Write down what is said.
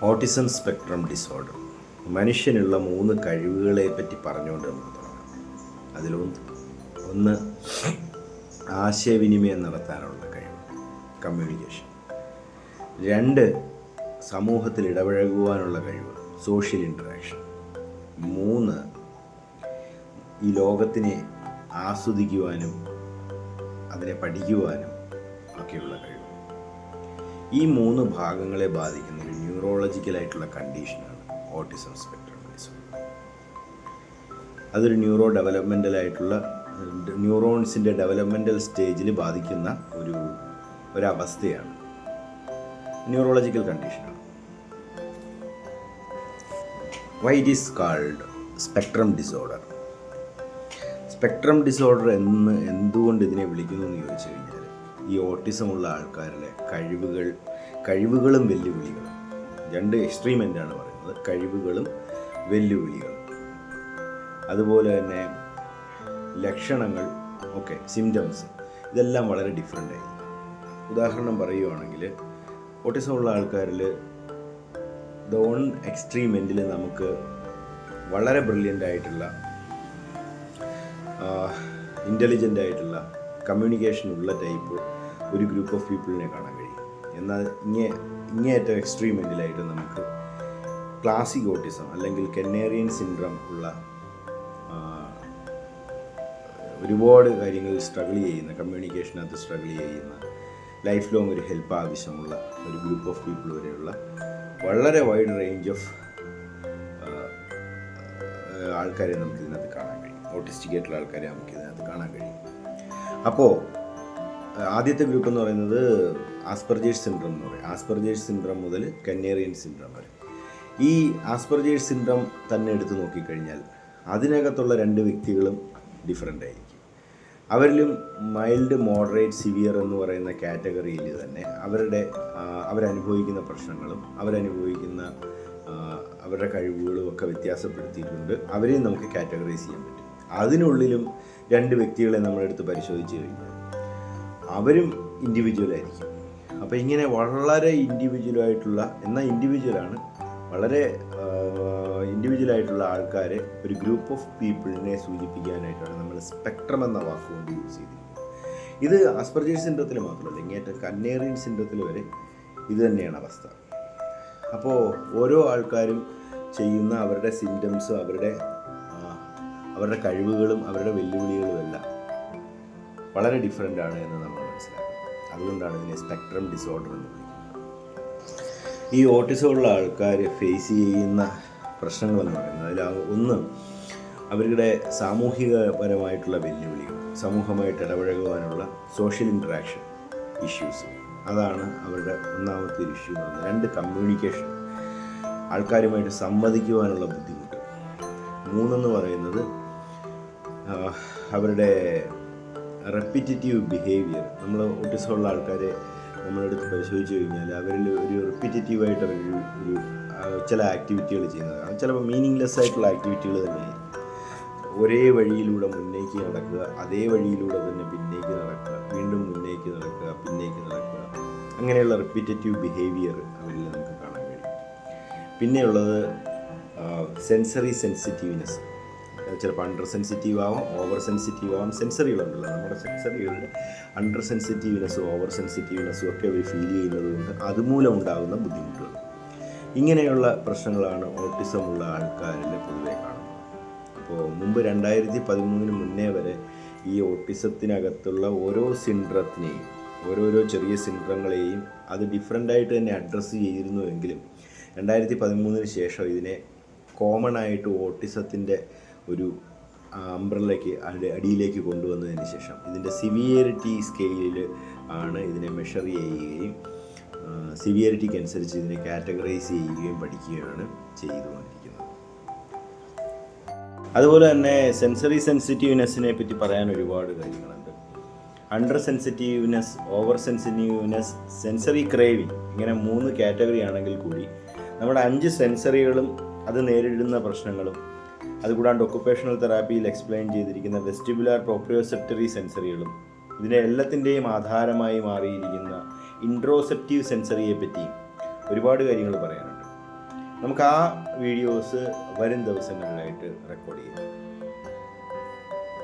Autism spectrum disorder മനുഷ്യനുള്ള 3 കഴിവുകളെ പറ്റി പറഞ്ഞുകൊണ്ട് നമ്മൾ തുടങ്ങാം. ഒന്ന് ആശയവിനിമയം നടത്താനുള്ള കഴിവ്, കമ്മ്യൂണിക്കേഷൻ. 2 സമൂഹത്തിൽ ഇടപഴകുവാനുള്ള കഴിവ്, സോഷ്യൽ ഇൻറ്ററാക്ഷൻ. 3 ഈ ലോകത്തിനെ ആസ്വദിക്കുവാനും അതിനെ പഠിക്കുവാനും ഒക്കെയുള്ള കഴിവ്. ഈ 3 ഭാഗങ്ങളെ ബാധിക്കുന്ന ഒരു ന്യൂറോളജിക്കലായിട്ടുള്ള കണ്ടീഷനാണ് ഓട്ടിസം സ്പെക്ട്രം ഡിസോർഡർ. അതൊരു ന്യൂറോൺസിൻ്റെ ഡെവലപ്മെൻ്റൽ സ്റ്റേജിൽ ബാധിക്കുന്ന ഒരവസ്ഥയാണ്, ന്യൂറോളജിക്കൽ കണ്ടീഷനാണ്. Why it is called spectrum disorder? Spectrum disorder എന്തുകൊണ്ട് ഇതിനെ വിളിക്കുന്നു എന്ന് ചോദിച്ചു കഴിഞ്ഞാൽ, ഈ ഓട്ടിസമുള്ള ആൾക്കാരിലെ കഴിവുകളും വെല്ലുവിളികളും, 2 എക്സ്ട്രീം എൻഡാണ് പറയുന്നത്, കഴിവുകളും വെല്ലുവിളികളും. അതുപോലെ തന്നെ ലക്ഷണങ്ങൾ, സിംറ്റംസ്, ഇതെല്ലാം വളരെ ഡിഫറെൻ്റ് ആയിരിക്കും. ഉദാഹരണം പറയുകയാണെങ്കിൽ, ഓട്ടിസമുള്ള ആൾക്കാരിൽ എക്സ്ട്രീം എൻഡിൽ നമുക്ക് വളരെ ബ്രില്യൻ്റ് ആയിട്ടുള്ള, ഇൻ്റലിജൻ്റ് ആയിട്ടുള്ള, കമ്മ്യൂണിക്കേഷനുള്ള ടൈപ്പ് ഒരു ഗ്രൂപ്പ് ഓഫ് പീപ്പിളിനെ കാണാൻ കഴിയും. എന്നാൽ ഇങ്ങേയറ്റം എക്സ്ട്രീം എൻഡിലായിട്ട് നമുക്ക് ക്ലാസിക് ഓട്ടിസം അല്ലെങ്കിൽ കെന്നേറിയൻ സിൻഡ്രം ഉള്ള ഒരുപാട് കാര്യങ്ങളിൽ സ്ട്രഗിൾ ചെയ്യുന്ന, കമ്മ്യൂണിക്കേഷനകത്ത് സ്ട്രഗിൾ ചെയ്യുന്ന, ലൈഫ് ലോങ് ഒരു ഹെൽപ്പ് ആവശ്യമുള്ള ഒരു ഗ്രൂപ്പ് ഓഫ് പീപ്പിൾ വരെയുള്ള വളരെ വൈഡ് റേഞ്ച് ഓഫ് ആൾക്കാരെ നമുക്ക് ഇതിനകത്ത് കാണാൻ കഴിയും. ഓട്ടിസ്റ്റിക് ആയിട്ടുള്ള ആൾക്കാരെ നമുക്ക് ഇതിനകത്ത് കാണാൻ കഴിയും. അപ്പോൾ ആദ്യത്തെ ഗ്രൂപ്പ് എന്ന് പറയുന്നത് ആസ്പെർജേഴ്സ് സിൻഡ്രം എന്ന് പറയും. ആസ്പെർജേഴ്സ് സിൻഡ്രം മുതൽ കെന്നേറിയൻ സിൻഡ്രം വരെ. ഈ ആസ്പെർജേഴ്സ് സിൻഡ്രം തന്നെ എടുത്തു നോക്കിക്കഴിഞ്ഞാൽ അതിനകത്തുള്ള 2 വ്യക്തികളും ഡിഫറൻ്റ് ആയിരിക്കും. അവരിലും മൈൽഡ്, മോഡറേറ്റ്, സിവിയർ എന്ന് പറയുന്ന കാറ്റഗറിയിൽ തന്നെ അവരനുഭവിക്കുന്ന പ്രശ്നങ്ങളും അവരുടെ കഴിവുകളും ഒക്കെ വ്യത്യാസപ്പെടുത്തിയിട്ടുണ്ട്. അവരെയും നമുക്ക് കാറ്റഗറൈസ് ചെയ്യാൻ പറ്റും. അതിനുള്ളിലും 2 വ്യക്തികളെ നമ്മളെടുത്ത് പരിശോധിച്ച് കഴിഞ്ഞാൽ അവരും ഇൻഡിവിജ്വലായിരിക്കും. അപ്പോൾ ഇങ്ങനെ വളരെ വളരെ ഇൻഡിവിജ്വലായിട്ടുള്ള ആൾക്കാരെ, ഒരു ഗ്രൂപ്പ് ഓഫ് പീപ്പിളിനെ സൂചിപ്പിക്കാനായിട്ടാണ് നമ്മൾ സ്പെക്ട്രം എന്ന വാക്കുകൊണ്ട് യൂസ് ചെയ്തിരിക്കുന്നത്. ഇത് ആസ്പെർജേഴ്സ് സിൻഡ്രത്തിൽ മാത്രമല്ല, ഇങ്ങേറ്റ കന്നേറിയൻ സിൻഡ്രത്തിൽ വരെ ഇത് തന്നെയാണ് അവസ്ഥ. അപ്പോൾ ഓരോ ആൾക്കാരും ചെയ്യുന്ന അവരുടെ സിംറ്റംസും അവരുടെ കഴിവുകളും അവരുടെ വെല്ലുവിളികളും എല്ലാം വളരെ ഡിഫറൻ്റ് ആണ് എന്ന് നമ്മൾ മനസ്സിലാക്കുന്നത്. അതുകൊണ്ടാണ് ഇതിനെ സ്പെക്ട്രം ഡിസോർഡർ എന്ന് പറയുന്നത്. ഈ ഓട്ടിസമുള്ള ആൾക്കാർ ഫേസ് ചെയ്യുന്ന പ്രശ്നങ്ങളെന്ന് പറയുന്നത്, അതിൽ ഒന്ന് അവരുടെ സാമൂഹികപരമായിട്ടുള്ള വെല്ലുവിളികൾ, സമൂഹമായിട്ട് ഇടപഴകുവാനുള്ള സോഷ്യൽ ഇൻറ്ററാക്ഷൻ ഇഷ്യൂസ്, അതാണ് അവരുടെ ഒന്നാമത്തെ ഒരു ഇഷ്യൂ. 2 കമ്മ്യൂണിക്കേഷൻ, ആൾക്കാരുമായിട്ട് സംവദിക്കുവാനുള്ള ബുദ്ധിമുട്ട്. 3 പറയുന്നത് അവരുടെ റെപ്പിറ്റേറ്റീവ് ബിഹേവിയർ. നമ്മൾ ഓട്ടിസമുള്ള ആൾക്കാരെ നമ്മളെടുത്ത് പരിശോധിച്ച് കഴിഞ്ഞാൽ അവരിൽ ഒരു റിപ്പീറ്റേറ്റീവായിട്ട് ഒരു ചില ആക്ടിവിറ്റികൾ ചെയ്യുന്നതാണ്. ചിലപ്പോൾ മീനിങ്ലെസ് ആയിട്ടുള്ള ആക്ടിവിറ്റികൾ തന്നെയായിരിക്കും. ഒരേ വഴിയിലൂടെ മുന്നേക്ക് നടക്കുക, അതേ വഴിയിലൂടെ തന്നെ പിന്നേക്ക് നടക്കുക, വീണ്ടും മുന്നേക്ക് നടക്കുക, പിന്നേക്ക് നടക്കുക, അങ്ങനെയുള്ള റിപ്പീറ്റേറ്റീവ് ബിഹേവിയർ അവരിൽ നമുക്ക് കാണാൻ കഴിയും. പിന്നെയുള്ളത് സെൻസറി സെൻസിറ്റീവ്നെസ്. ചിലപ്പോൾ അണ്ടർ സെൻസിറ്റീവ് ആവാം, ഓവർ സെൻസിറ്റീവ് ആവാം. സെൻസറികളുണ്ടല്ലോ, നമ്മുടെ സെൻസറികളിൽ അണ്ടർ സെൻസിറ്റീവ്നെസ്സും ഓവർ സെൻസിറ്റീവ്നെസ്സും ഒക്കെ അവർ ഫീൽ ചെയ്യുന്നത് കൊണ്ട് അതുമൂലം ഉണ്ടാകുന്ന ബുദ്ധിമുട്ടുകൾ. ഇങ്ങനെയുള്ള പ്രശ്നങ്ങളാണ് ഓട്ടിസമുള്ള ആൾക്കാരിൽ പൊതുവെ കാണുന്നത്. അപ്പോൾ മുമ്പ് 2013 മുന്നേ വരെ ഈ ഓട്ടിസത്തിനകത്തുള്ള ഓരോ സിൻഡ്രത്തിനെയും, ഓരോരോ ചെറിയ സിൻഡ്രങ്ങളെയും അത് ഡിഫറൻ്റായിട്ട് തന്നെ അഡ്രസ്സ് ചെയ്തിരുന്നുവെങ്കിലും 2013 ശേഷം ഇതിനെ കോമൺ ആയിട്ട് ഓട്ടിസത്തിൻ്റെ ഒരു അംബ്രല്ലയ്ക്ക് അടിയിലേക്ക് കൊണ്ടുവന്നതിന് ശേഷം ഇതിൻ്റെ സിവിയറിറ്റി സ്കെയിലിൽ ആണ് ഇതിനെ മെഷർ ചെയ്യുകയും സിവിയറിറ്റിക്ക് അനുസരിച്ച് ഇതിനെ കാറ്റഗറൈസ് ചെയ്യുകയും പഠിക്കുകയാണ് ചെയ്തുകൊണ്ടിരിക്കുന്നത്. അതുപോലെ തന്നെ സെൻസറി സെൻസിറ്റീവ്നെസ്സിനെ പറ്റി പറയാൻ ഒരുപാട് കാര്യങ്ങളുണ്ട്. Under sensitiveness, over sensitiveness, sensory craving, ഇങ്ങനെ 3 കാറ്റഗറി ആണെങ്കിൽ കൂടി നമ്മുടെ 5 സെൻസറികളും അത് നേരിടുന്ന പ്രശ്നങ്ങളും, അതുകൂടാണ്ട് ഒക്കുപേഷണൽ തെറാപ്പിയിൽ എക്സ്പ്ലെയിൻ ചെയ്തിരിക്കുന്ന വെസ്റ്റിബുലാർ പ്രോപ്രിയോസെപ്റ്ററി സെൻസറികളും, ഇതിനെ എല്ലാത്തിൻ്റെയും ആധാരമായി മാറിയിരിക്കുന്ന ഇൻട്രോസെപ്റ്റീവ് സെൻസറിയെ പറ്റി ഒരുപാട് കാര്യങ്ങൾ പറയാനുണ്ട്. നമുക്ക് ആ വീഡിയോസ് വരും ദിവസങ്ങളിലായിട്ട് റെക്കോർഡ് ചെയ്യാം.